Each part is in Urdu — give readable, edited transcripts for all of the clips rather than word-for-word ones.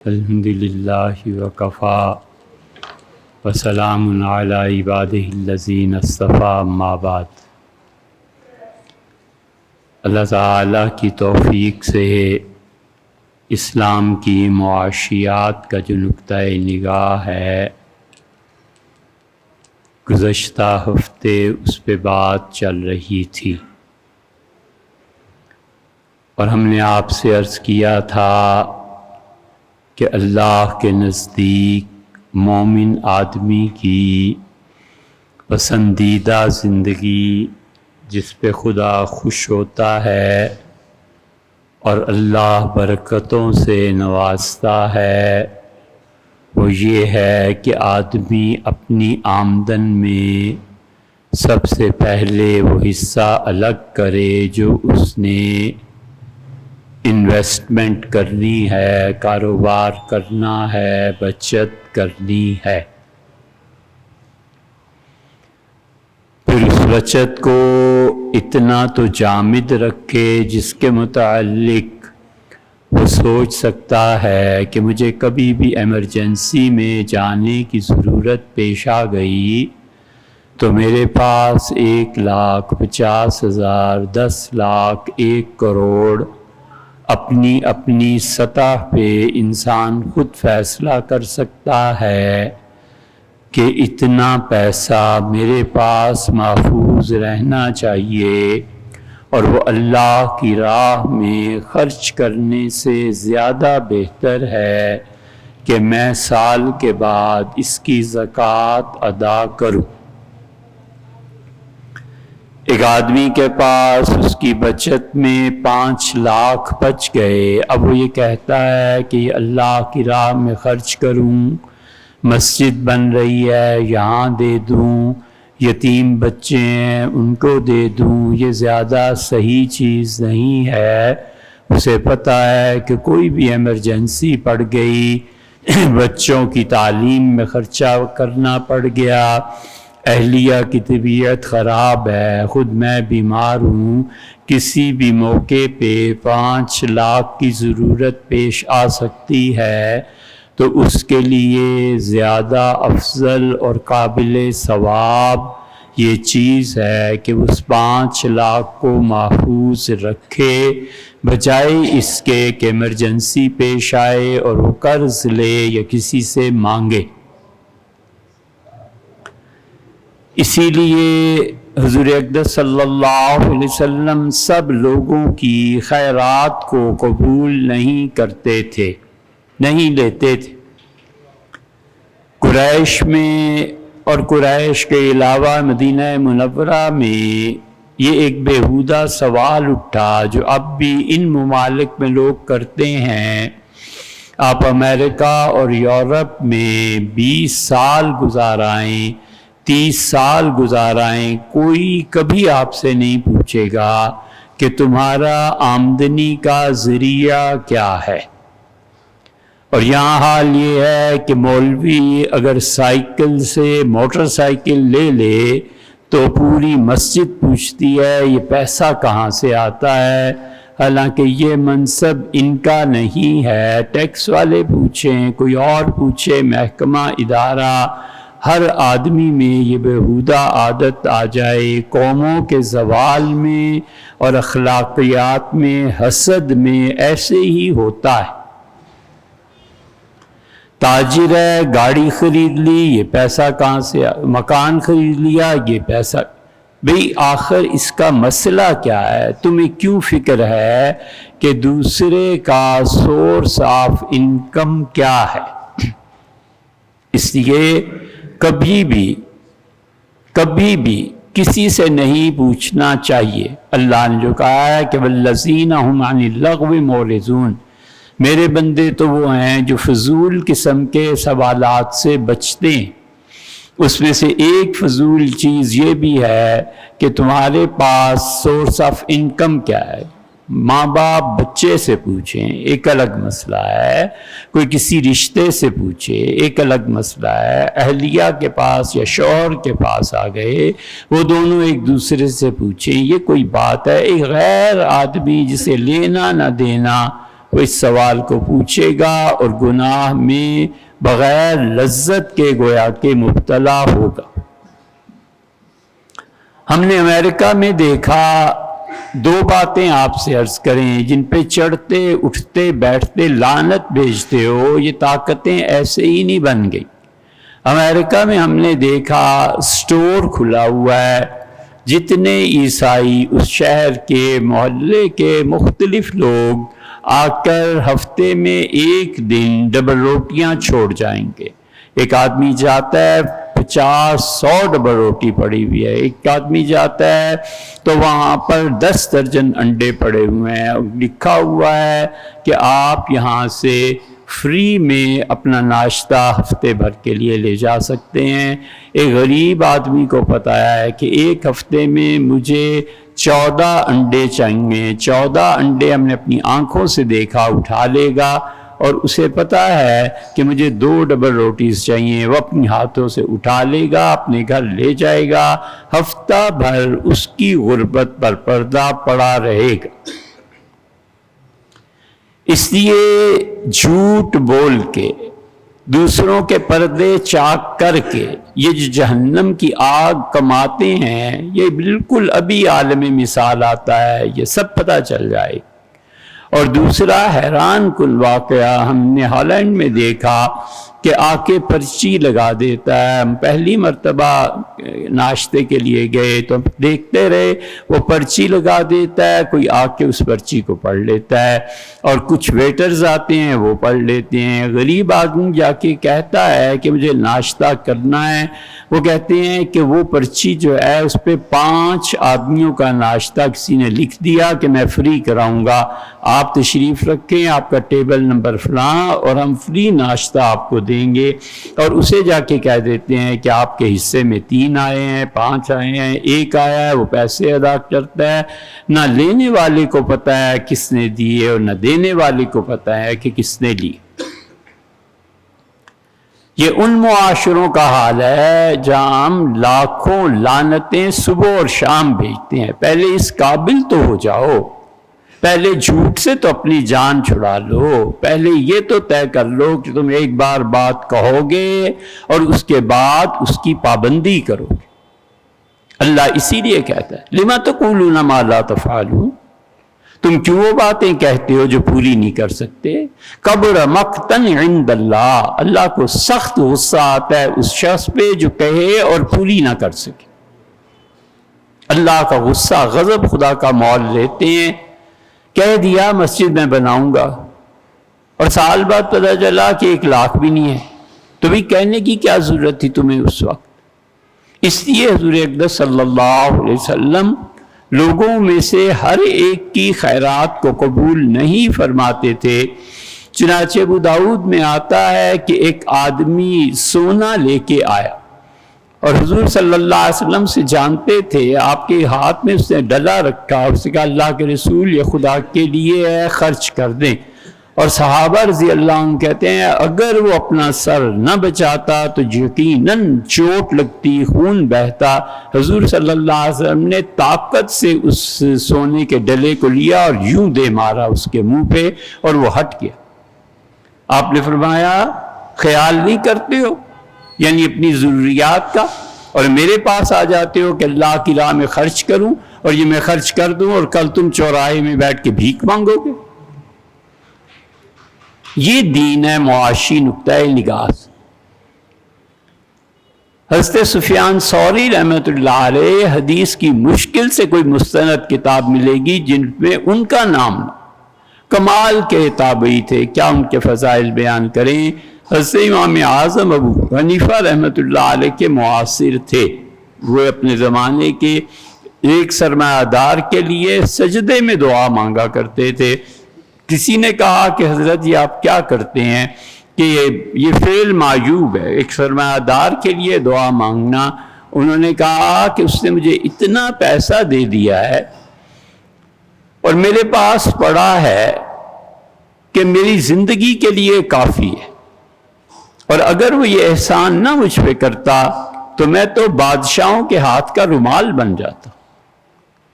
الحمدللہ وکفیٰ وسلام علی عبادہ الذین اصطفیٰ اما بعد۔ اللہ تعالیٰ کی توفیق سے اسلام کی معاشیات کا جو نقطہ نگاہ ہے، گزشتہ ہفتے اس پہ بات چل رہی تھی اور ہم نے آپ سے عرض کیا تھا کہ اللہ کے نزدیک مومن آدمی کی پسندیدہ زندگی جس پہ خدا خوش ہوتا ہے اور اللہ برکتوں سے نوازتا ہے، وہ یہ ہے کہ آدمی اپنی آمدن میں سب سے پہلے وہ حصہ الگ کرے جو اس نے انویسٹمنٹ کرنی ہے، کاروبار کرنا ہے، بچت کرنی ہے۔ پھر اس بچت کو اتنا تو جامد رکھے جس کے متعلق وہ سوچ سکتا ہے کہ مجھے کبھی بھی ایمرجنسی میں جانے کی ضرورت پیش آ گئی تو میرے پاس 1,50,000، 10 لاکھ، 1 کروڑ اپنی سطح پہ انسان خود فیصلہ کر سکتا ہے کہ اتنا پیسہ میرے پاس محفوظ رہنا چاہیے، اور وہ اللہ کی راہ میں خرچ کرنے سے زیادہ بہتر ہے کہ میں سال کے بعد اس کی زکوٰۃ ادا کروں۔ ایک آدمی کے پاس اس کی بچت میں 5 لاکھ بچ گئے، اب وہ یہ کہتا ہے کہ یہ اللہ کی راہ میں خرچ کروں، مسجد بن رہی ہے یہاں دے دوں، یتیم بچے ہیں ان کو دے دوں، یہ زیادہ صحیح چیز نہیں ہے۔ اسے پتہ ہے کہ کوئی بھی ایمرجنسی پڑ گئی، بچوں کی تعلیم میں خرچہ کرنا پڑ گیا، اہلیہ کی طبیعت خراب ہے، خود میں بیمار ہوں، کسی بھی موقع پہ 5 لاکھ کی ضرورت پیش آ سکتی ہے، تو اس کے لیے زیادہ افضل اور قابل ثواب یہ چیز ہے کہ اس 5 لاکھ کو محفوظ رکھے، بجائے اس کے کہ ایمرجنسی پیش آئے اور وہ قرض لے یا کسی سے مانگے۔ اسی لیے حضور اقدس صلی اللہ علیہ وسلم سب لوگوں کی خیرات کو قبول نہیں کرتے تھے، نہیں لیتے تھے۔ قریش میں اور قریش کے علاوہ مدینہ منورہ میں یہ ایک بیہودہ سوال اٹھا جو اب بھی ان ممالک میں لوگ کرتے ہیں۔ آپ امریکہ اور یورپ میں 20 سال گزارائیں، 30 سال گزارائیں، کوئی کبھی آپ سے نہیں پوچھے گا کہ تمہارا آمدنی کا ذریعہ کیا ہے۔ اور یہاں حال یہ ہے کہ مولوی اگر سائیکل سے موٹر سائیکل لے لے تو پوری مسجد پوچھتی ہے یہ پیسہ کہاں سے آتا ہے، حالانکہ یہ منصب ان کا نہیں ہے۔ ٹیکس والے پوچھیں، کوئی اور پوچھے، محکمہ ادارہ، ہر آدمی میں یہ بیہودہ عادت آ جائے۔ قوموں کے زوال میں اور اخلاقیات میں، حسد میں ایسے ہی ہوتا ہے۔ تاجر ہے، گاڑی خرید لی، یہ پیسہ کہاں سے، مکان خرید لیا، یہ پیسہ، بھئی آخر اس کا مسئلہ کیا ہے؟ تمہیں کیوں فکر ہے کہ دوسرے کا سورس آف انکم کیا ہے؟ اس لیے کبھی بھی کسی سے نہیں پوچھنا چاہیے۔ اللہ نے جو کہا ہے کہ والذین هم عن اللغو معرضون، میرے بندے تو وہ ہیں جو فضول قسم کے سوالات سے بچتے ہیں۔ اس میں سے ایک فضول چیز یہ بھی ہے کہ تمہارے پاس سورس آف انکم کیا ہے۔ ماں باپ بچے سے پوچھیں، ایک الگ مسئلہ ہے، کوئی کسی رشتے سے پوچھے، ایک الگ مسئلہ ہے، اہلیہ کے پاس یا شوہر کے پاس آ گئے، وہ دونوں ایک دوسرے سے پوچھیں، یہ کوئی بات ہے؟ ایک غیر آدمی جسے لینا نہ دینا وہ اس سوال کو پوچھے گا اور گناہ میں بغیر لذت کے گویا کہ مبتلا ہوگا۔ ہم نے امریکہ میں دیکھا، دو باتیں آپ سے عرض کریں جن پہ چڑھتے اٹھتے بیٹھتے لعنت بھیجتے ہو، یہ طاقتیں ایسے ہی نہیں بن گئی۔ امریکہ میں ہم نے دیکھا سٹور کھلا ہوا ہے، جتنے عیسائی اس شہر کے محلے کے مختلف لوگ آ کر ہفتے میں ایک دن ڈبل روٹیاں چھوڑ جائیں گے۔ ایک آدمی جاتا ہے 50-100 ڈبل روٹی پڑی ہوئی ہے، ایک آدمی جاتا ہے تو وہاں پر 10 درجن انڈے پڑے ہوئے ہیں، اور لکھا ہوا ہے کہ آپ یہاں سے فری میں اپنا ناشتہ ہفتے بھر کے لیے لے جا سکتے ہیں۔ ایک غریب آدمی کو پتہ ہے کہ ایک ہفتے میں مجھے 14 انڈے چاہیے، 14 انڈے ہم نے اپنی آنکھوں سے دیکھا، اٹھا لے گا، اور اسے پتا ہے کہ مجھے 2 ڈبل روٹیز چاہیے، وہ اپنی ہاتھوں سے اٹھا لے گا، اپنے گھر لے جائے گا، ہفتہ بھر اس کی غربت پر پردہ پڑا رہے گا۔ اس لیے جھوٹ بول کے، دوسروں کے پردے چاک کر کے یہ جو جہنم کی آگ کماتے ہیں، یہ بالکل ابھی عالم مثال آتا ہے، یہ سب پتہ چل جائے۔ اور دوسرا حیران کن واقعہ ہم نے ہالینڈ میں دیکھا کہ آ کے پرچی لگا دیتا ہے۔ ہم پہلی مرتبہ ناشتے کے لیے گئے تو دیکھتے رہے، وہ پرچی لگا دیتا ہے، کوئی آ کے اس پرچی کو پڑھ لیتا ہے، اور کچھ ویٹرز آتے ہیں وہ پڑھ لیتے ہیں۔ غریب آدمی جا کے کہتا ہے کہ مجھے ناشتہ کرنا ہے، وہ کہتے ہیں کہ وہ پرچی جو ہے اس پہ 5 آدمیوں کا ناشتہ کسی نے لکھ دیا کہ میں فری کراؤں گا، آپ تشریف رکھیں، آپ کا ٹیبل نمبر فلاں، اور ہم فری ناشتہ آپ کو دیں گے۔ اور اسے جا کے کہہ دیتے ہیں کہ آپ کے حصے میں 3 آئے ہیں، 5 آئے ہیں، 1 آیا ہے، وہ پیسے ادا کرتا ہے۔ نہ لینے والے کو پتہ ہے کس نے دیے، اور نہ دینے والے کو پتہ ہے کہ کس نے لی۔ یہ ان معاشروں کا حال ہے جہاں ہم لاکھوں لعنتیں صبح اور شام بھیجتے ہیں۔ پہلے اس قابل تو ہو جاؤ، پہلے جھوٹ سے تو اپنی جان چھڑا لو، پہلے یہ تو طے کر لو کہ تم ایک بار بات کہو گے اور اس کے بعد اس کی پابندی کرو گے۔ اللہ اسی لیے کہتا ہے لما تقولون ما لا تفعلون، تم کیوں وہ باتیں کہتے ہو جو پوری نہیں کر سکتے؟ کبر مقتن عند اللہ، اللہ کو سخت غصہ آتا ہے اس شخص پہ جو کہے اور پوری نہ کر سکے۔ اللہ کا غصہ، غضب خدا کا مول لیتے ہیں۔ کہہ دیا مسجد میں بناؤں گا، اور سال بعد پتہ چلا کہ 1 لاکھ بھی نہیں ہے، تو بھی کہنے کی کیا ضرورت تھی تمہیں اس وقت؟ اس لیے حضور اقدس صلی اللہ علیہ وسلم لوگوں میں سے ہر ایک کی خیرات کو قبول نہیں فرماتے تھے۔ چنانچہ ابو داؤد میں آتا ہے کہ ایک آدمی سونا لے کے آیا، اور حضور صلی اللہ علیہ وسلم سے جانتے تھے، آپ کے ہاتھ میں اس نے ڈلا رکھا، اس نے کہا اللہ کے رسول یہ خدا کے لیے ہے، خرچ کر دیں۔ اور صحابہ رضی اللہ عنہ کہتے ہیں اگر وہ اپنا سر نہ بچاتا تو یقیناً چوٹ لگتی، خون بہتا۔ حضور صلی اللہ علیہ وسلم نے طاقت سے اس سونے کے ڈلے کو لیا اور یوں دے مارا اس کے منہ پہ، اور وہ ہٹ گیا۔ آپ نے فرمایا خیال نہیں کرتے ہو یعنی اپنی ضروریات کا، اور میرے پاس آ جاتے ہو کہ اللہ کی راہ میں خرچ کروں، اور یہ میں خرچ کر دوں اور کل تم چوراہے میں بیٹھ کے بھیک مانگو گے؟ یہ دین ہے معاشی نقطہ نگاہ۔ حضرت سفیان ثوری رحمۃ اللہ علیہ حدیث کی مشکل سے کوئی مستند کتاب ملے گی جن میں ان کا نام نہ، کمال کے تابعی تھے، کیا ان کے فضائل بیان کریں۔ حضرت امام اعظم ابو حنیفہ رحمۃ اللہ علیہ کے معاصر تھے، وہ اپنے زمانے کے ایک سرمایہ دار کے لیے سجدے میں دعا مانگا کرتے تھے۔ کسی نے کہا کہ حضرت یہ آپ کیا کرتے ہیں کہ یہ فعل معیوب ہے، ایک سرمایہ دار کے لیے دعا مانگنا۔ انہوں نے کہا کہ اس نے مجھے اتنا پیسہ دے دیا ہے اور میرے پاس پڑا ہے کہ میری زندگی کے لیے کافی ہے، اور اگر وہ یہ احسان نہ مجھ پہ کرتا تو میں تو بادشاہوں کے ہاتھ کا رومال بن جاتا۔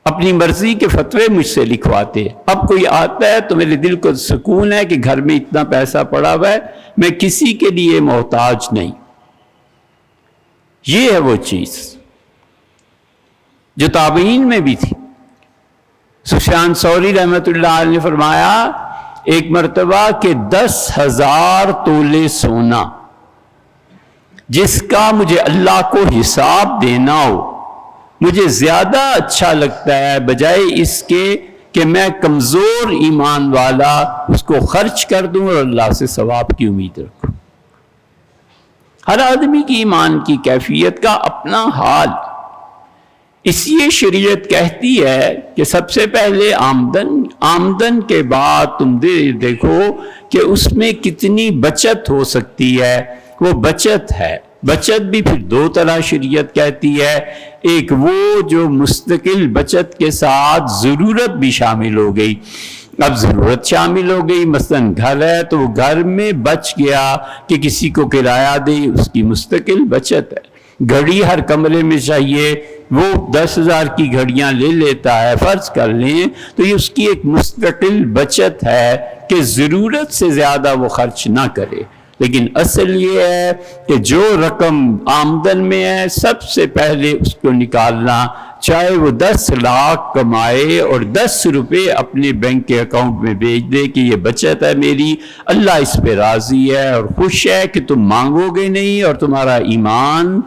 اپنی مرضی کے فتوے مجھ سے لکھواتے. اب کوئی آتا ہے تو میرے دل کو سکون ہے کہ گھر میں اتنا پیسہ پڑا ہوا ہے، میں کسی کے لیے محتاج نہیں. یہ ہے وہ چیز جو تابعین میں بھی تھی. سفیان ثوری رحمۃ اللہ علیہ نے فرمایا ایک مرتبہ کہ 10,000 تولے سونا جس کا مجھے اللہ کو حساب دینا ہو، مجھے زیادہ اچھا لگتا ہے بجائے اس کے کہ میں کمزور ایمان والا اس کو خرچ کر دوں اور اللہ سے ثواب کی امید رکھوں. ہر آدمی کی ایمان کی کیفیت کا اپنا حال. اس لیے شریعت کہتی ہے کہ سب سے پہلے آمدن کے بعد تم دیکھو کہ اس میں کتنی بچت ہو سکتی ہے. وہ بچت ہے. بچت بھی پھر دو طرح شریعت کہتی ہے. ایک وہ جو مستقل بچت کے ساتھ ضرورت بھی شامل ہو گئی. اب ضرورت شامل ہو گئی، مثلا گھر ہے تو وہ گھر میں بچ گیا کہ کسی کو کرایہ دے، اس کی مستقل بچت ہے. گھڑی ہر کمرے میں چاہیے، وہ 10,000 کی گھڑیاں لے لیتا ہے، فرض کر لیں تو یہ اس کی ایک مستقل بچت ہے کہ ضرورت سے زیادہ وہ خرچ نہ کرے. لیکن اصل یہ ہے کہ جو رقم آمدن میں ہے سب سے پہلے اس کو نکالنا، چاہے وہ 10 لاکھ کمائے اور 10 روپے اپنے بینک کے اکاؤنٹ میں بھیج دے کہ یہ بچت ہے میری، اللہ اس پہ راضی ہے اور خوش ہے کہ تم مانگو گے نہیں اور تمہارا ایمان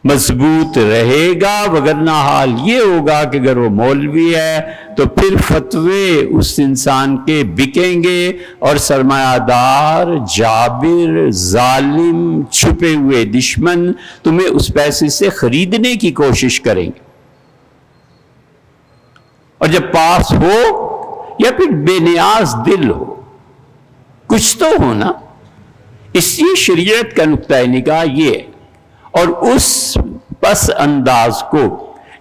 مضبوط رہے گا. وگرنہ حال یہ ہوگا کہ اگر وہ مولوی ہے تو پھر فتوے اس انسان کے بکیں گے اور سرمایہ دار، جابر، ظالم، چھپے ہوئے دشمن تمہیں اس پیسے سے خریدنے کی کوشش کریں گے. اور جب پاس ہو یا پھر بے نیاز دل ہو، کچھ تو ہونا. اس لیے شریعت کا نقطہ نگاہ یہ ہے. اور اس پس انداز کو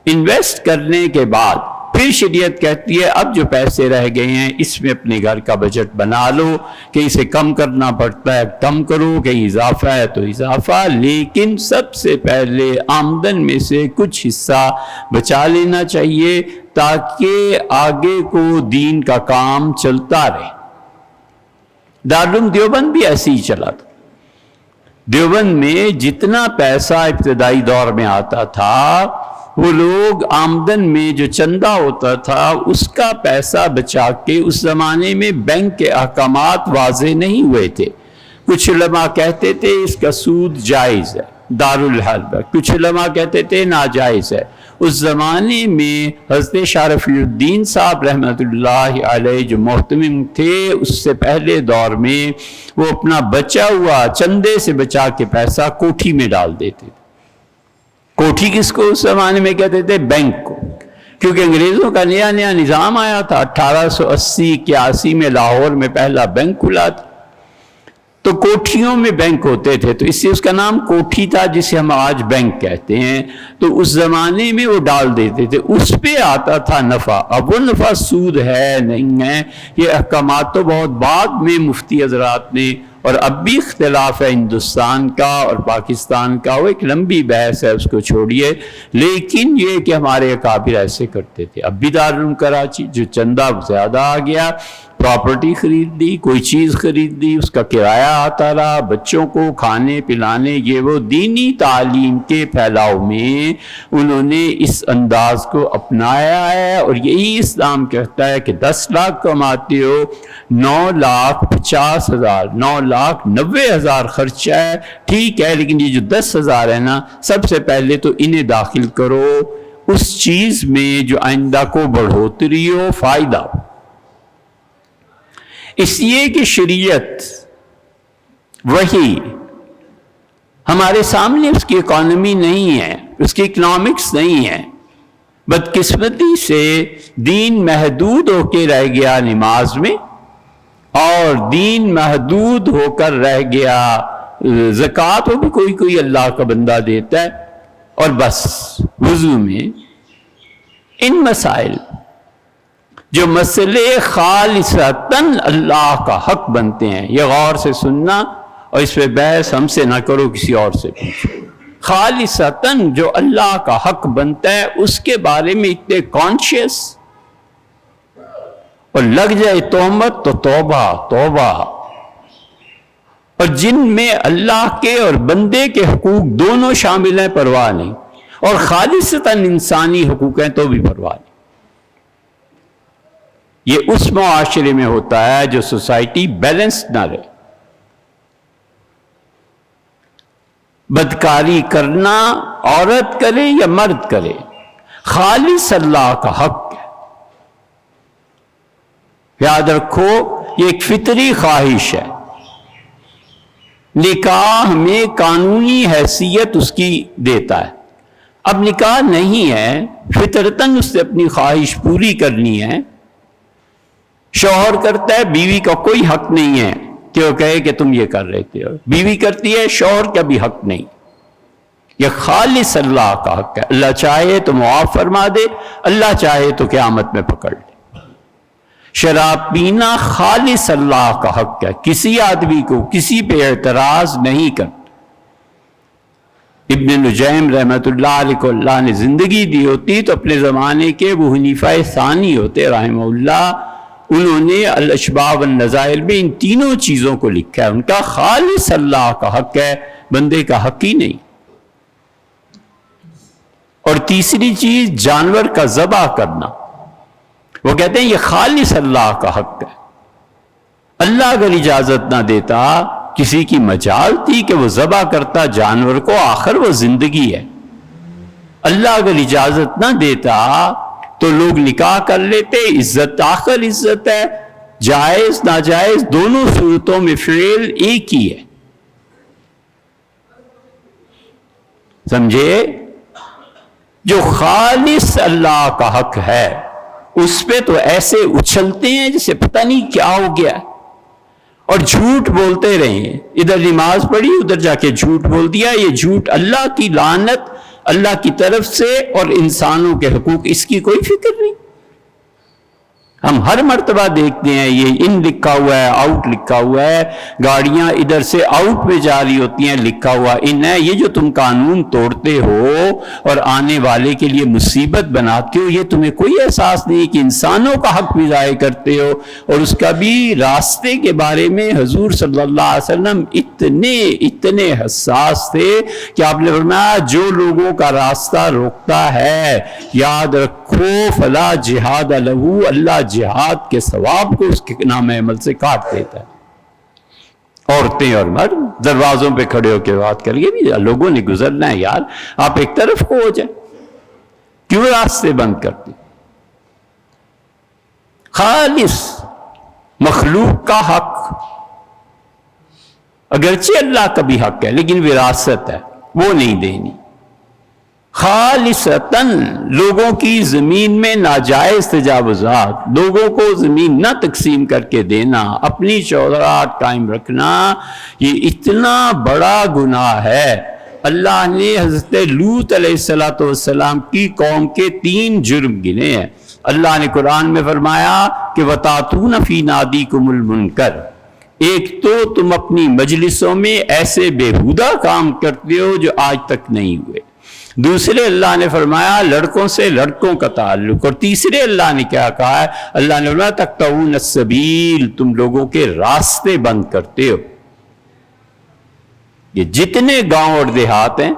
انویسٹ کرنے کے بعد پھر شریعت کہتی ہے اب جو پیسے رہ گئے ہیں اس میں اپنے گھر کا بجٹ بنا لو. کہیں سے کم کرنا پڑتا ہے کم کرو، کہیں اضافہ ہے تو اضافہ، لیکن سب سے پہلے آمدن میں سے کچھ حصہ بچا لینا چاہیے تاکہ آگے کو دین کا کام چلتا رہے. دارالعلوم دیوبند بھی ایسے ہی چلا تھا. دیوبند میں جتنا پیسہ ابتدائی دور میں آتا تھا وہ لوگ آمدن میں جو چندہ ہوتا تھا اس کا پیسہ بچا کے، اس زمانے میں بینک کے احکامات واضح نہیں ہوئے تھے. کچھ علماء کہتے تھے اس کا سود جائز ہے دارالحرب، کچھ علماء کہتے تھے ناجائز ہے. اس زمانے میں حضرت شاہ رفیع الدین صاحب رحمۃ اللہ علیہ جو محتمم تھے، اس سے پہلے دور میں وہ اپنا بچا ہوا چندے سے بچا کے پیسہ کوٹھی میں ڈال دیتے تھے. کوٹھی کس کو اس زمانے میں کہتے تھے؟ بینک کو. کیونکہ انگریزوں کا نیا نظام آیا تھا. 1880-81 میں لاہور میں پہلا بینک کھلا تھا تو کوٹھیوں میں بینک ہوتے تھے، تو اس سے اس کا نام کوٹھی تھا جسے ہم آج بینک کہتے ہیں. تو اس زمانے میں وہ ڈال دیتے تھے، اس پہ آتا تھا نفع. اب وہ نفع سود ہے نہیں ہے، یہ احکامات تو بہت بعد میں مفتی حضرات نے، اور اب بھی اختلاف ہے ہندوستان کا اور پاکستان کا، وہ ایک لمبی بحث ہے، اس کو چھوڑیے. لیکن یہ کہ ہمارے اکابر ایسے کرتے تھے. اب بھی دارالعلوم کراچی جو چندہ زیادہ آ گیا، پراپرٹی خرید لی، کوئی چیز خرید لی، اس کا کرایہ آتا رہا، بچوں کو کھانے پلانے، یہ وہ دینی تعلیم کے پھیلاؤ میں انہوں نے اس انداز کو اپنایا ہے. اور یہی اسلام کہتا ہے کہ 10 لاکھ کماتے ہو، 9,50,000 9,90,000 خرچہ ہے، ٹھیک ہے، لیکن یہ جو 10,000 ہے نا، سب سے پہلے تو انہیں داخل کرو اس چیز میں جو آئندہ کو بڑھوتری ہو، فائدہ ہو. اس لیے کہ شریعت وہی ہمارے سامنے اس کی اکانومی نہیں ہے، اس کی اکنامکس نہیں ہے. بدقسمتی سے دین محدود ہو کے رہ گیا نماز میں، اور دین محدود ہو کر رہ گیا زکوٰۃ، وہ بھی کوئی اللہ کا بندہ دیتا ہے. اور بس وضو میں ان مسائل جو مسئلے خالصتاً اللہ کا حق بنتے ہیں، یہ غور سے سننا، اور اس پہ بحث ہم سے نہ کرو، کسی اور سے پوچھو. خالصتاً جو اللہ کا حق بنتا ہے اس کے بارے میں اتنے کانشیس، اور لگ جائے تہمت تو توبہ توبہ۔ اور جن میں اللہ کے اور بندے کے حقوق دونوں شامل ہیں پرواہ نہیں، اور خالصتاً انسانی حقوق ہیں تو بھی پرواہ نہیں۔ یہ اس معاشرے میں ہوتا ہے جو سوسائٹی بیلنس نہ رہے۔ بدکاری کرنا عورت کرے یا مرد کرے، خالص اللہ کا حق ہے۔ یاد رکھو یہ ایک فطری خواہش ہے، نکاح میں قانونی حیثیت اس کی دیتا ہے۔ اب نکاح نہیں ہے، فطرتاً اس سے اپنی خواہش پوری کرنی ہے۔ شوہر کرتا ہے، بیوی کا کوئی حق نہیں ہے کہ وہ کہے کہ تم یہ کر رہے تھے، بیوی کرتی ہے، شوہر کا بھی حق نہیں۔ یہ خالص اللہ کا حق ہے۔ اللہ چاہے تو معاف فرما دے، اللہ چاہے تو قیامت میں پکڑ لے۔ شراب پینا خالص اللہ کا حق ہے، کسی آدمی کو کسی پہ اعتراض نہیں کرتا۔ ابن نجیم رحمۃ اللہ علیہ کو اللہ نے زندگی دی ہوتی تو اپنے زمانے کے ابو حنیفہ ثانی ہوتے رحمہ اللہ، انہوں نے الاشباح والنظائر میں ان تینوں چیزوں کو لکھا ہے۔ ان کا خالص اللہ کا حق ہے، بندے کا حق ہی نہیں۔ اور تیسری چیز جانور کا ذبح کرنا، وہ کہتے ہیں یہ خالص اللہ کا حق ہے۔ اللہ اگر اجازت نہ دیتا، کسی کی مجال تھی کہ وہ ذبح کرتا جانور کو، آخر وہ زندگی ہے۔ اللہ اگر اجازت نہ دیتا تو لوگ نکاح کر لیتے، عزت آخر عزت ہے، جائز ناجائز دونوں صورتوں میں فعل ایک ہی ہے۔ سمجھے؟ جو خالص اللہ کا حق ہے اس پہ تو ایسے اچھلتے ہیں جسے پتہ نہیں کیا ہو گیا، اور جھوٹ بولتے رہے، ادھر نماز پڑھی ادھر جا کے جھوٹ بول دیا۔ یہ جھوٹ اللہ کی لعنت اللہ کی طرف سے، اور انسانوں کے حقوق اس کی کوئی فکر نہیں۔ ہم ہر مرتبہ دیکھتے ہیں یہ ان لکھا ہوا ہے، آؤٹ لکھا ہوا ہے، گاڑیاں ادھر سے آؤٹ میں جا رہی ہوتی ہیں، لکھا ہوا ان ہے۔ یہ جو تم قانون توڑتے ہو اور آنے والے کے لیے مصیبت بناتے ہو، یہ تمہیں کوئی احساس نہیں کہ انسانوں کا حق بھی ضائع کرتے ہو۔ اور اس کا بھی راستے کے بارے میں حضور صلی اللہ علیہ وسلم اتنے حساس تھے کہ آپ نے فرمایا جو لوگوں کا راستہ روکتا ہے، یاد رکھو فلا جہاد لہو، اللہ جہاد کے ثواب کو اس کے نام عمل سے کاٹ دیتا ہے۔ عورتیں اور مرد دروازوں پہ کھڑے ہو کے بات کر بھی لوگوں نے گزرنا ہے، یار آپ ایک طرف کو ہو جائے، کیوں راستے بند کرتے؟ خالص مخلوق کا حق، اگرچہ اللہ کا بھی حق ہے لیکن وراثت ہے، وہ نہیں دینی۔ خالصتاً لوگوں کی زمین میں ناجائز تجاوزات، لوگوں کو زمین نہ تقسیم کر کے دینا، اپنی شوہرات قائم رکھنا، یہ اتنا بڑا گناہ ہے۔ اللہ نے حضرت لوط علیہ السلام کی قوم کے 3 جرم گنے ہیں۔ اللہ نے قرآن میں فرمایا کہ وَتَأْتُونَ فِي نَادِيكُمُ الْمُنْكَرَ، ایک تو تم اپنی مجلسوں میں ایسے بیہودہ کام کرتے ہو جو آج تک نہیں ہوئے، دوسرے اللہ نے فرمایا لڑکوں سے لڑکوں کا تعلق، اور تیسرے اللہ نے کیا کہا ہے؟ اللہ نے فرمایا تقطعون السبیل، تم لوگوں کے راستے بند کرتے ہو۔ یہ جتنے گاؤں اور دیہات ہیں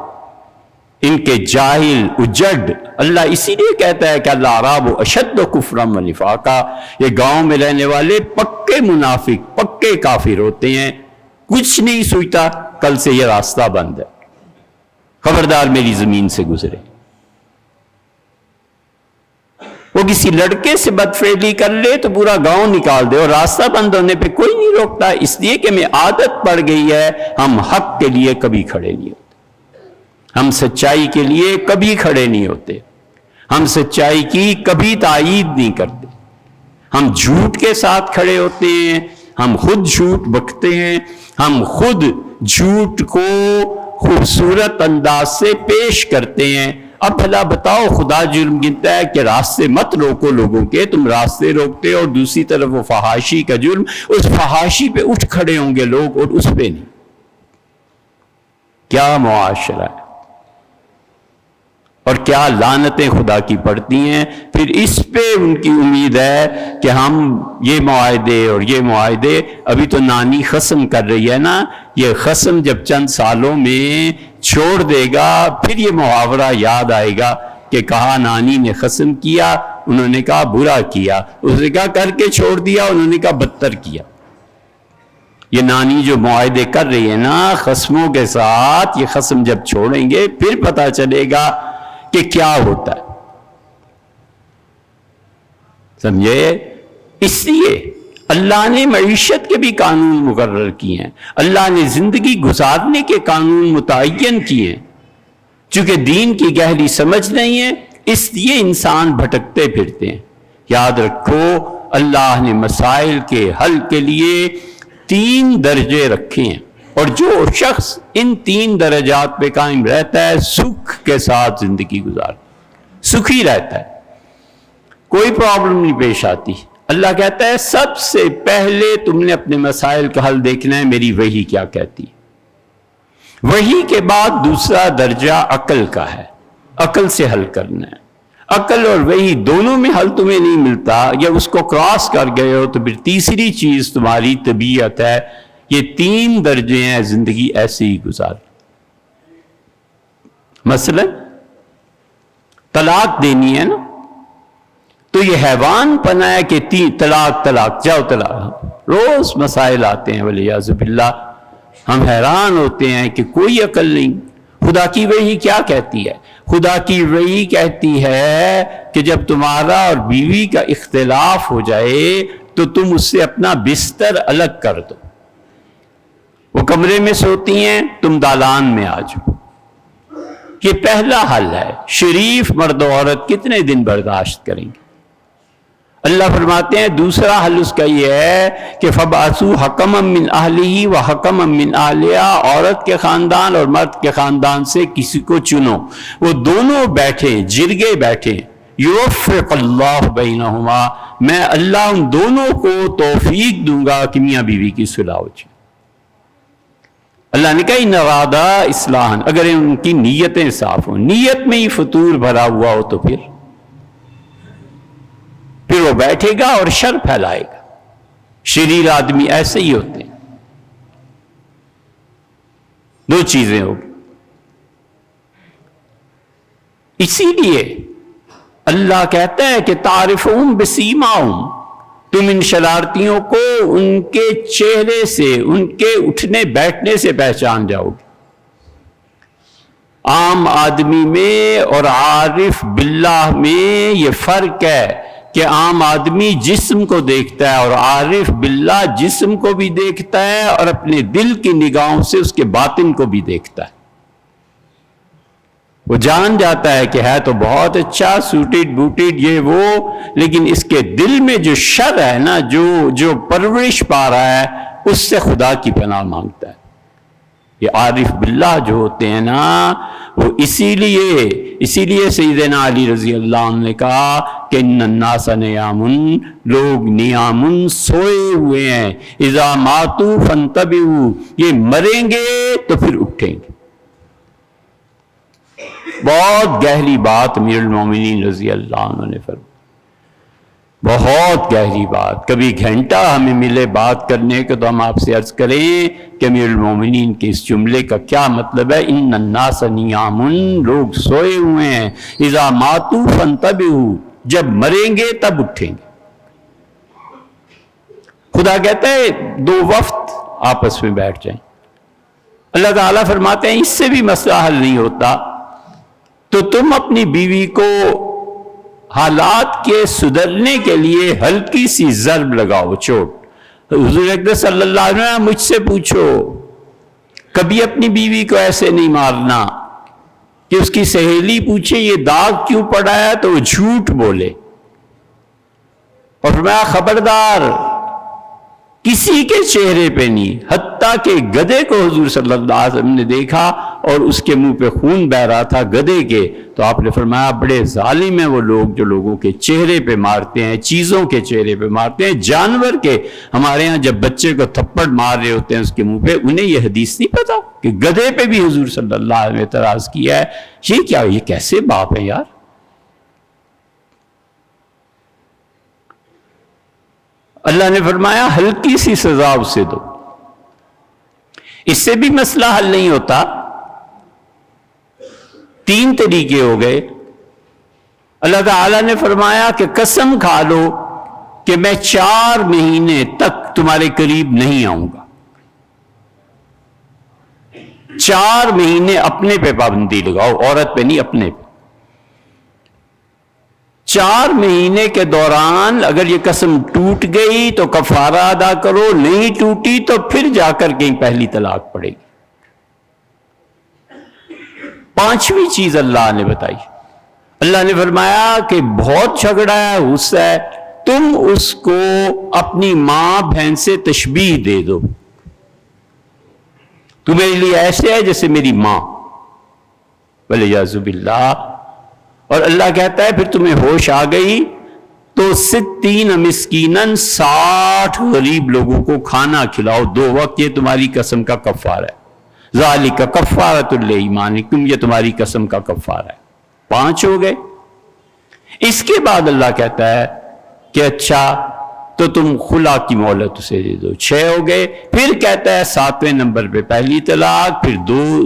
ان کے جاہل اجڑ، اللہ اسی لیے کہتا ہے کہ الاعراب اشد کفرا و نفاقا، یہ گاؤں میں رہنے والے پکے منافق، پکے کافر ہوتے ہیں، کچھ نہیں سوچتا کل سے یہ راستہ بند ہے، خبردار میری زمین سے گزرے۔ وہ کسی لڑکے سے بدفعلی کر لے تو پورا گاؤں نکال دے، اور راستہ بند ہونے پہ کوئی نہیں روکتا، اس لیے کہ میں عادت پڑ گئی ہے۔ ہم حق کے لیے کبھی کھڑے نہیں ہوتے، ہم سچائی کے لیے کبھی کھڑے نہیں ہوتے، ہم سچائی کی کبھی تائید نہیں کرتے، ہم جھوٹ کے ساتھ کھڑے ہوتے ہیں، ہم خود جھوٹ بکتے ہیں، ہم خود جھوٹ کو خوبصورت انداز سے پیش کرتے ہیں۔ اب بھلا بتاؤ، خدا جرم گنتا ہے کہ راستے مت روکو لوگوں کے، تم راستے روکتے ہو، اور دوسری طرف وہ فحاشی کا جرم، اس فحاشی پہ اٹھ کھڑے ہوں گے لوگ اور اس پہ نہیں۔ کیا معاشرہ ہے! اور کیا لعنتیں خدا کی پڑتی ہیں. پھر اس پہ ان کی امید ہے کہ ہم یہ معاہدے اور یہ معاہدے، ابھی تو نانی قسم کر رہی ہے نا، یہ قسم جب چند سالوں میں چھوڑ دے گا پھر یہ محاورہ یاد آئے گا کہ کہا نانی نے قسم کیا، انہوں نے کہا برا کیا، اس نے کہا کر کے چھوڑ دیا، انہوں نے کہا بدتر کیا. یہ نانی جو معاہدے کر رہی ہے نا قسموں کے ساتھ، یہ قسم جب چھوڑیں گے پھر پتہ چلے گا کہ کیا ہوتا ہے. سمجھے؟ اس لیے اللہ نے معیشت کے بھی قانون مقرر کیے ہیں، اللہ نے زندگی گزارنے کے قانون متعین کیے ہیں. چونکہ دین کی گہری سمجھ نہیں ہے اس لیے انسان بھٹکتے پھرتے ہیں. یاد رکھو اللہ نے مسائل کے حل کے لیے 3 درجے رکھے ہیں، اور جو شخص ان 3 درجات پہ قائم رہتا ہے سکھ کے ساتھ زندگی سکھی رہتا ہے، کوئی پرابلم نہیں پیش آتی. اللہ کہتا ہے سب سے پہلے تم نے اپنے مسائل کا حل دیکھنا ہے میری وحی کیا کہتی ہے. وحی کے بعد دوسرا درجہ عقل کا ہے، عقل سے حل کرنا ہے. عقل اور وحی دونوں میں حل تمہیں نہیں ملتا یا اس کو کراس کر گئے ہو تو پھر تیسری چیز تمہاری طبیعت ہے. یہ 3 درجے ہیں زندگی ایسے ہی گزار. مثلا طلاق دینی ہے نا تو یہ حیوان پنا ہے کہ طلاق جاؤ طلاق. روز مسائل آتے ہیں ولیعاذ باللہ، ہم حیران ہوتے ہیں کہ کوئی عقل نہیں. خدا کی وحی کیا کہتی ہے؟ خدا کی وحی کہتی ہے کہ جب تمہارا اور بیوی کا اختلاف ہو جائے تو تم اس سے اپنا بستر الگ کر دو. وہ کمرے میں سوتی ہیں، تم دالان میں آ جاؤ. یہ پہلا حل ہے. شریف مرد و عورت کتنے دن برداشت کریں گے؟ اللہ فرماتے ہیں دوسرا حل اس کا یہ ہے کہ فَبْعَثُوا حَكَمًا مِّنْ أَهْلِهِ وَحَكَمًا مِّنْ أَهْلِهَا. عورت کے خاندان اور مرد کے خاندان سے کسی کو چنو، وہ دونوں بیٹھیں، جرگے بیٹھیں. يُوَفِّقُ اللَّهُ بَيْنَهُمَا، میں اللہ ان دونوں کو توفیق دوں گا کہ میاں بیوی کی صلح ہو جائے. اللہ نے کہا ان ارادہ اصلاحً، اگر ان کی نیتیں صاف ہوں، نیت میں ہی فطور بھرا ہوا ہو تو پھر وہ بیٹھے گا اور شر پھیلائے گا. شریر آدمی ایسے ہی ہوتے ہیں. 2 چیزیں ہوگی. اسی لیے اللہ کہتا ہے کہ تعرفون بسیماہم، تم ان شرارتیوں کو ان کے چہرے سے، ان کے اٹھنے بیٹھنے سے پہچان جاؤ گے. عام آدمی میں اور عارف باللہ میں یہ فرق ہے کہ عام آدمی جسم کو دیکھتا ہے اور عارف باللہ جسم کو بھی دیکھتا ہے اور اپنے دل کی نگاہوں سے اس کے باطن کو بھی دیکھتا ہے. وہ جان جاتا ہے کہ ہے تو بہت اچھا، سوٹیڈ بوٹیڈ یہ وہ، لیکن اس کے دل میں جو شر ہے نا، جو پرورش پا رہا ہے اس سے خدا کی پناہ مانگتا ہے. یہ عارف باللہ جو ہوتے ہیں نا وہ اسی لیے سیدنا علی رضی اللہ عنہ نے کہا کہ ان الناس نیام، لوگ نیام سوئے ہوئے ہیں. اذا ماتوا فانتبہوا، یہ مریں گے تو پھر اٹھیں گے. بہت گہری بات امیر المومنین رضی اللہ عنہ نے فرمائی، بہت گہری بات. کبھی گھنٹہ ہمیں ملے بات کرنے کے تو ہم آپ سے عرض کریں کہ امیر المومنین کے اس جملے کا کیا مطلب ہے. ان الناس نیام، لوگ سوئے ہوئے ہیں. اذا ماتوا فانتبہوا، جب مریں گے تب اٹھیں گے. خدا کہتا ہے 2 وفد آپس میں بیٹھ جائیں. اللہ تعالیٰ فرماتے ہیں اس سے بھی مسئلہ حل نہیں ہوتا تو تم اپنی بیوی کو حالات کے سدھرنے کے لیے ہلکی سی ضرب لگاؤ، چوٹ. حضور اکرم صلی اللہ علیہ وسلم مجھ سے پوچھو، کبھی اپنی بیوی کو ایسے نہیں مارنا کہ اس کی سہیلی پوچھے یہ داغ کیوں پڑا ہے تو وہ جھوٹ بولے. اور فرمایا خبردار کسی کے چہرے پہ نہیں، حتیٰ کہ گدھے کو حضور صلی اللہ علیہ وسلم نے دیکھا اور اس کے منہ پہ خون بہ رہا تھا گدھے کے، تو آپ نے فرمایا بڑے ظالم ہیں وہ لوگ جو لوگوں کے چہرے پہ مارتے ہیں، چیزوں کے چہرے پہ مارتے ہیں، جانور کے. ہمارے ہاں جب بچے کو تھپڑ مار رہے ہوتے ہیں اس کے منہ پہ، انہیں یہ حدیث نہیں پتا کہ کہ گدھے پہ بھی حضور صلی اللہ علیہ وسلم نے اعتراض کیا ہے. یہ کیا، یہ کیسے باپ ہیں یار؟ اللہ نے فرمایا ہلکی سی سزا اسے دو. اس سے بھی مسئلہ حل نہیں ہوتا. 3 طریقے ہو گئے. اللہ تعالیٰ نے فرمایا کہ قسم کھا لو کہ میں 4 مہینے تک تمہارے قریب نہیں آؤں گا. 4 مہینے اپنے پہ پابندی لگاؤ، عورت پہ نہیں، اپنے پہ. 4 مہینے کے دوران اگر یہ قسم ٹوٹ گئی تو کفارہ ادا کرو، نہیں ٹوٹی تو پھر جا کر کہیں پہلی طلاق پڑے گی. 5ویں چیز اللہ نے بتائی. اللہ نے فرمایا کہ بہت جھگڑا ہے، غصہ ہے، تم اس کو اپنی ماں بہن سے تشبیہ دے دو. تو میرے لیے ایسے ہے جیسے میری ماں، والیاذ باللہ. اور اللہ کہتا ہے پھر تمہیں ہوش آ گئی تو 60 مسکیناً 60 غریب لوگوں کو کھانا کھلاؤ 2 وقت. یہ تمہاری قسم کا کفارہ ہے. ذالک کفارۃ لایمانکم، یہ تمہاری قسم کا کفارہ ہے. 5 ہو گئے. اس کے بعد اللہ کہتا ہے کہ اچھا تو تم خلا کی مہلت اسے دے دو. 6 ہو گئے. پھر کہتا ہے 7ویں نمبر پہ پہلی طلاق، پھر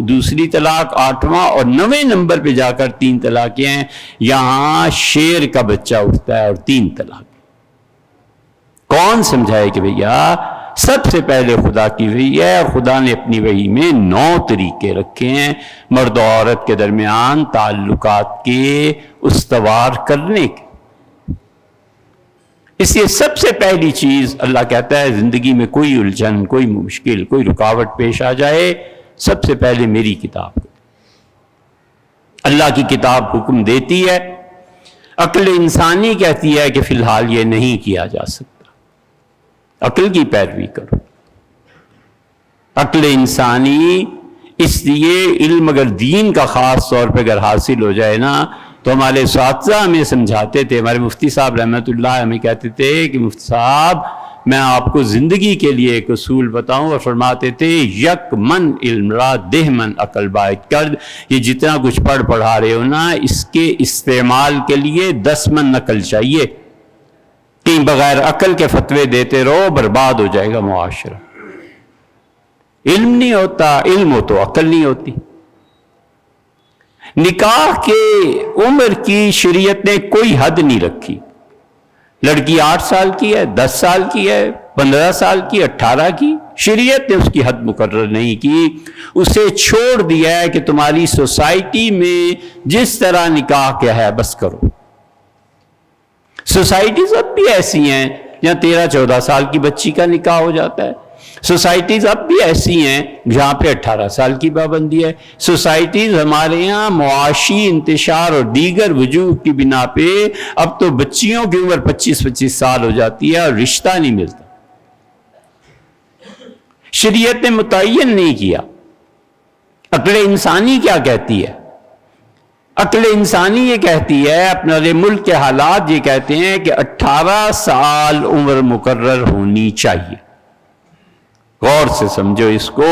دوسری طلاق، 8واں اور 9ویں نمبر پہ جا کر 3 طلاقیں ہیں. یہاں شیر کا بچہ اٹھتا ہے اور 3 طلاق. کون سمجھائے کہ بھیا سب سے پہلے خدا کی وحی ہے، اور خدا نے اپنی وحی میں 9 طریقے رکھے ہیں مرد و عورت کے درمیان تعلقات کے استوار کرنے کے. اس لیے سب سے پہلی چیز اللہ کہتا ہے زندگی میں کوئی الجھن، کوئی مشکل، کوئی رکاوٹ پیش آ جائے، سب سے پہلے میری کتاب. اللہ کی کتاب حکم دیتی ہے. عقل انسانی کہتی ہے کہ فی الحال یہ نہیں کیا جا سکتا. عقل کی پیروی کرو. عقل انسانی اس لیے علم اگر دین کا خاص طور پہ اگر حاصل ہو جائے نا، تو ہمارے اساتذہ ہمیں سمجھاتے تھے، ہمارے مفتی صاحب رحمۃ اللہ ہمیں کہتے تھے کہ مفتی صاحب میں آپ کو زندگی کے لیے ایک اصول بتاؤں، اور فرماتے تھے یک من علم را 10 من عقل باعث کرد. یہ جتنا کچھ پڑھا رہے ہو نا، اس کے استعمال کے لیے 10 من عقل چاہیے. کہیں بغیر عقل کے فتوے دیتے رہو برباد ہو جائے گا معاشرہ. علم نہیں ہوتا، علم ہو تو عقل نہیں ہوتی. نکاح کے عمر کی شریعت نے کوئی حد نہیں رکھی. لڑکی 8 سال کی ہے، 10 سال کی ہے، 15 سال کی، 18 کی، شریعت نے اس کی حد مقرر نہیں کی. اسے چھوڑ دیا ہے کہ تمہاری سوسائٹی میں جس طرح نکاح کیا ہے بس کرو. سوسائٹیز اب بھی ایسی ہیں جہاں 13-14 سال کی بچی کا نکاح ہو جاتا ہے. سوسائٹیز اب بھی ایسی ہیں جہاں پہ 18 سال کی پابندی ہے. سوسائٹیز ہمارے یہاں معاشی انتشار اور دیگر وجوہ کی بنا پہ اب تو بچیوں کی عمر 25-25 سال ہو جاتی ہے اور رشتہ نہیں ملتا. شریعت نے متعین نہیں کیا. عقل انسانی کیا کہتی ہے؟ عقل انسانی یہ کہتی ہے، اپنے ملک کے حالات یہ کہتے ہیں کہ 18 سال عمر مقرر ہونی چاہیے. غور سے سمجھو اس کو.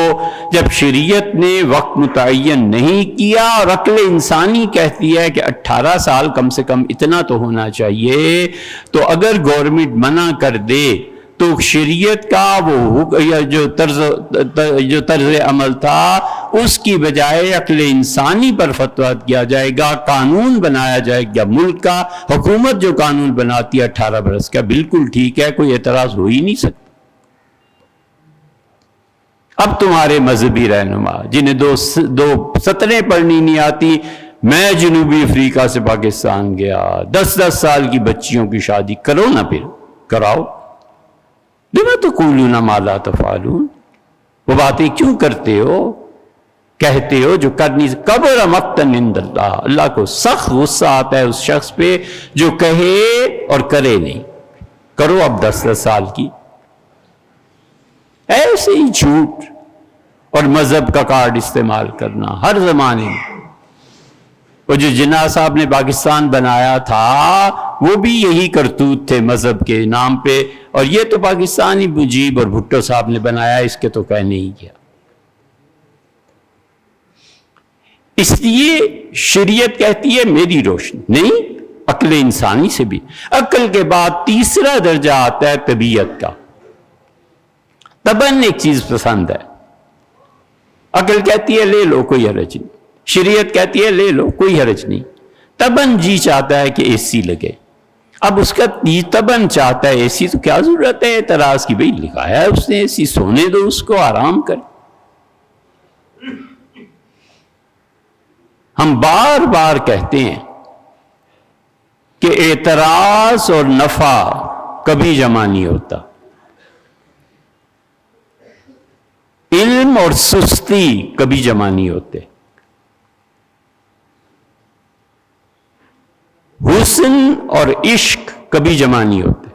جب شریعت نے وقت متعین نہیں کیا اور عقل انسانی کہتی ہے کہ 18 سال کم سے کم اتنا تو ہونا چاہیے، تو اگر گورنمنٹ منع کر دے تو شریعت کا وہ جو طرز عمل تھا اس کی بجائے عقل انسانی پر فتویٰ کیا جائے گا، قانون بنایا جائے گا. ملک کا حکومت جو قانون بناتی ہے 18 برس کا، بالکل ٹھیک ہے، کوئی اعتراض ہو ہی نہیں سکتا. اب تمہارے مذہبی رہنما جنہیں دو سطریں پڑھنی نہیں آتی، میں جنوبی افریقہ سے پاکستان گیا، 10 سال کی بچیوں کی شادی کرو نا، پھر کراؤ. لما تقولون ما لا تفعلون، وہ باتیں کیوں کرتے ہو، کہتے ہو جو کرنی. کبر مقتا عند اللہ، اللہ کو سخت غصہ آتا ہے اس شخص پہ جو کہے اور کرے نہیں. کرو اب 10 سال کی. ایسے ہی جھوٹ اور مذہب کا کارڈ استعمال کرنا ہر زمانے میں. وہ جو جناح صاحب نے پاکستان بنایا تھا وہ بھی یہی کرتوت تھے مذہب کے نام پہ، اور یہ تو پاکستانی مجیب اور بھٹو صاحب نے بنایا، اس کے تو کہنے ہی گیا. اس لیے شریعت کہتی ہے میری روشنی نہیں، عقل انسانی سے بھی۔ عقل کے بعد تیسرا درجہ آتا ہے طبیعت کا۔ طبعاً ایک چیز پسند ہے، عقل کہتی ہے لے لو کوئی حرج نہیں، شریعت کہتی ہے لے لو کوئی حرج نہیں، طبعاً جی چاہتا ہے کہ اے سی لگے۔ اب اس کا طبعاً چاہتا ہے اے سی، تو کیا ضرورت ہے اعتراض کی؟ بھئی لگایا ہے اس نے اے سی، سونے دو اس کو، آرام کر۔ ہم بار بار کہتے ہیں کہ اعتراض اور نفع کبھی جمع نہیں ہوتا، علم اور سستی کبھی جمع نہیں ہوتے، حسن اور عشق کبھی جمع نہیں ہوتے،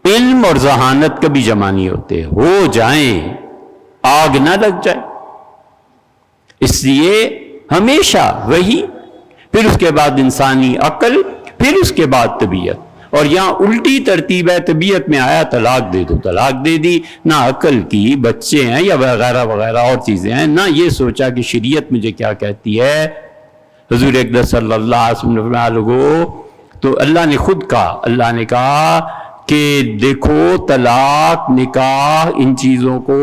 علم اور ذہانت کبھی جمع نہیں ہوتے۔ ہو جائیں آگ نہ لگ جائے، اس لیے ہمیشہ وہی، پھر اس کے بعد انسانی عقل، پھر اس کے بعد طبیعت۔ اور یہاں الٹی ترتیب ہے، طبیعت میں آیا طلاق دے دو، طلاق دے دی، نہ عقل کی، بچے ہیں یا وغیرہ وغیرہ اور چیزیں ہیں، نہ یہ سوچا کہ شریعت مجھے کیا کہتی ہے۔ حضور اقدس صلی اللہ علیہ وسلم نے فرمایا لوگو، تو اللہ نے خود کہا، اللہ نے کہا کہ دیکھو طلاق، نکاح، ان چیزوں کو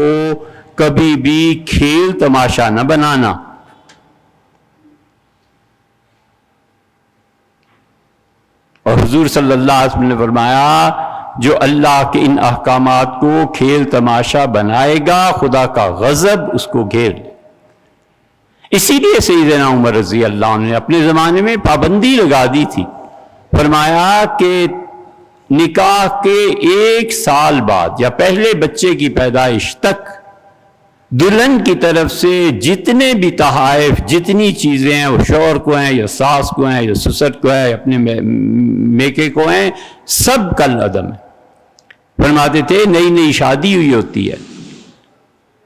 کبھی بھی کھیل تماشا نہ بنانا۔ اور حضور صلی اللہ علیہ وسلم نے فرمایا جو اللہ کے ان احکامات کو کھیل تماشا بنائے گا خدا کا غضب اس کو گھیر لے۔ اسی لیے سیدنا عمر رضی اللہ عنہ نے اپنے زمانے میں پابندی لگا دی تھی، فرمایا کہ نکاح کے 1 سال بعد یا پہلے بچے کی پیدائش تک دلہن کی طرف سے جتنے بھی تحائف، جتنی چیزیں ہیں، وہ شوہر کو ہیں یا ساس کو ہیں یا سسر کو ہیں، اپنے میکے کو ہیں، سب کل عدم ہے۔ فرماتے تھے نئی نئی شادی ہوئی ہوتی ہے،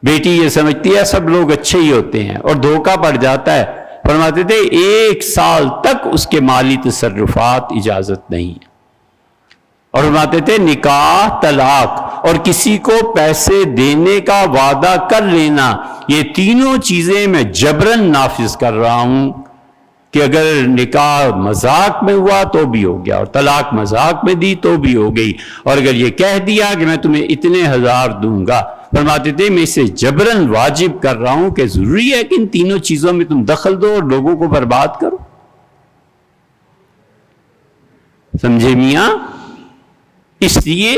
بیٹی یہ سمجھتی ہے سب لوگ اچھے ہی ہوتے ہیں اور دھوکہ پڑ جاتا ہے۔ فرماتے تھے 1 سال تک اس کے مالی تصرفات اجازت نہیں ہے۔ اور فرماتے تھے نکاح، طلاق اور کسی کو پیسے دینے کا وعدہ کر لینا، یہ تینوں چیزیں میں جبراً نافذ کر رہا ہوں کہ اگر نکاح مذاق میں ہوا تو بھی ہو گیا، اور طلاق مذاق میں دی تو بھی ہو گئی، اور اگر یہ کہہ دیا کہ میں تمہیں اتنے 1000 دوں گا، فرماتے تھے میں اسے جبراً واجب کر رہا ہوں کہ ضروری ہے کہ ان تینوں چیزوں میں تم دخل دو اور لوگوں کو برباد کرو۔ سمجھے میاں؟ اس لیے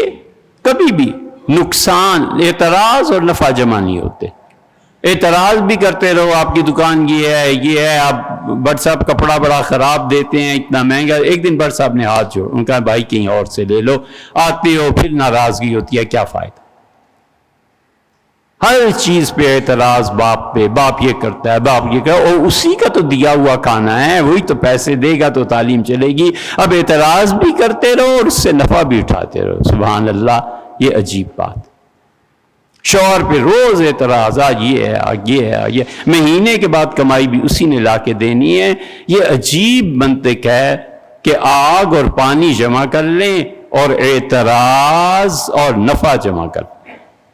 کبھی بھی نقصان، اعتراض اور نفع جمع نہیں ہوتے۔ اعتراض بھی کرتے رہو آپ کی دکان یہ ہے، آپ بٹ صاحب کپڑا بڑا خراب دیتے ہیں، اتنا مہنگا۔ ایک دن بٹ صاحب نے ہاتھ جوڑ، ان کا بھائی کہیں اور سے لے لو، آتے ہو پھر ناراضگی ہوتی ہے، کیا فائدہ؟ ہر چیز پہ اعتراض، باپ پہ، باپ یہ کرتا ہے، باپ یہ کرتا ہے، اور اسی کا تو دیا ہوا کھانا ہے، وہی تو پیسے دے گا تو تعلیم چلے گی۔ اب اعتراض بھی کرتے رہو اور اس سے نفع بھی اٹھاتے رہو۔ سبحان اللہ، یہ عجیب بات۔ شوہر پہ روز اعتراض، آج یہ ہے، آج یہ ہے، آج یہ، مہینے کے بعد کمائی بھی اسی نے لا کے دینی ہے۔ یہ عجیب منطق ہے کہ آگ اور پانی جمع کر لیں اور اعتراض اور نفع جمع کر لیں۔